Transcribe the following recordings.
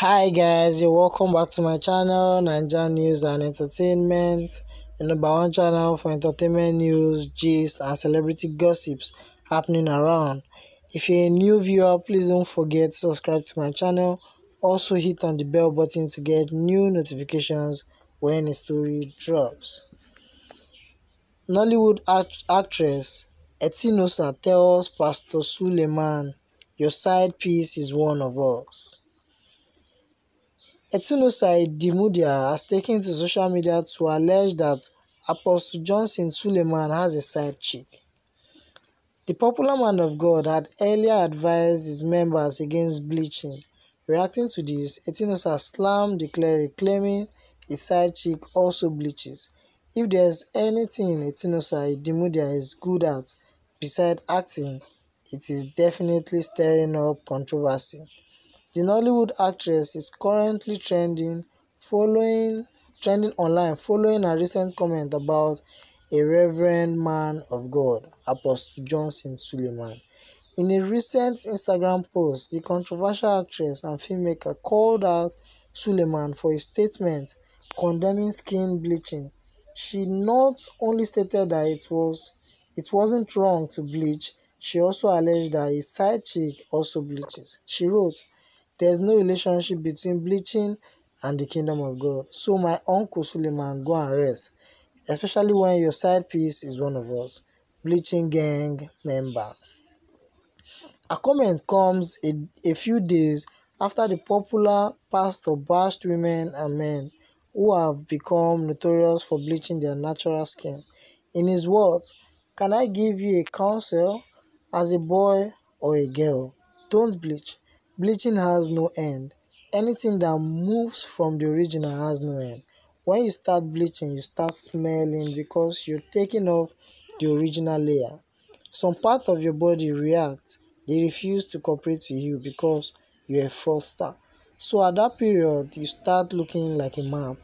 Hi guys, you're welcome back to my channel, Naija News and Entertainment, the number one channel for entertainment news, gist and celebrity gossips happening around. If you're a new viewer, please don't forget to subscribe to my channel. Also hit on the bell button to get new notifications when a story drops. Nollywood actress Etinosa tells Pastor Suleiman, "Your side piece is one of us." Etinosa Dimudia has taken to social media to allege that Apostle Johnson Suleiman has a side chick. The popular man of God had earlier advised his members against bleaching. Reacting to this, Etinosa slammed the cleric, claiming his side chick also bleaches. If there's anything Etinosa Dimudia is good at besides acting, it is definitely stirring up controversy. The Nollywood actress is currently trending online following a recent comment about a reverend man of God, Apostle Johnson Suleiman. In a recent Instagram post, the controversial actress and filmmaker called out Suleiman for his statement condemning skin bleaching. She not only stated that it wasn't wrong to bleach, she also alleged that his side chick also bleaches. She wrote, "There's no relationship between bleaching and the kingdom of God. So my uncle Suleiman, go and rest, especially when your side piece is one of us, bleaching gang member." A comment comes a few days after the popular pastor bashed women and men who have become notorious for bleaching their natural skin. In his words, "Can I give you a counsel as a boy or a girl? Don't bleach. Bleaching has no end. Anything that moves from the original has no end. When you start bleaching, you start smelling because you're taking off the original layer. Some part of your body react. They refuse to cooperate with you because you're a fraudster. So at that period, you start looking like a map.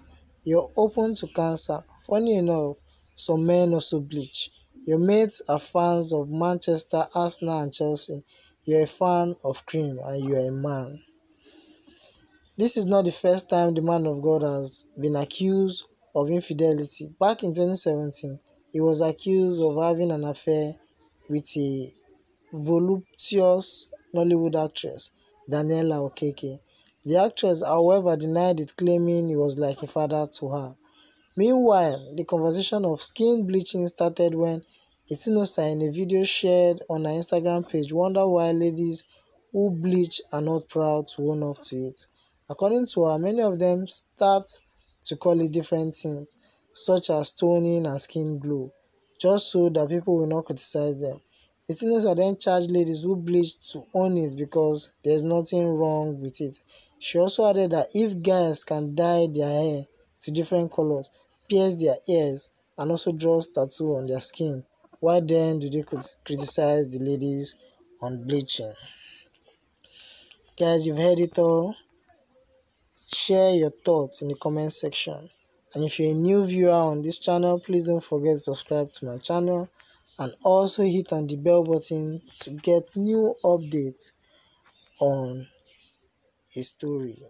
You're open to cancer. Funny enough, some men also bleach. Your mates are fans of Manchester, Arsenal and Chelsea. You're a fan of cream and you're a man." This is not the first time the man of God has been accused of infidelity. Back in 2017, he was accused of having an affair with a voluptuous Nollywood actress, Daniela Okeke. The actress, however, denied it, claiming he was like a father to her. Meanwhile, the conversation of skin bleaching started when Etinosa, in a video shared on her Instagram page, wondered why ladies who bleach are not proud to own up to it. According to her, many of them start to call it different things, such as toning and skin glow, just so that people will not criticize them. Etinosa then charged ladies who bleach to own it because there's nothing wrong with it. She also added that if guys can dye their hair to different colors, pierce their ears, and also draw tattoo on their skin, why then do they criticize the ladies on bleaching? Guys, you've heard it all. Share your thoughts in the comment section. And if you're a new viewer on this channel, please don't forget to subscribe to my channel and also hit on the bell button to get new updates on a story.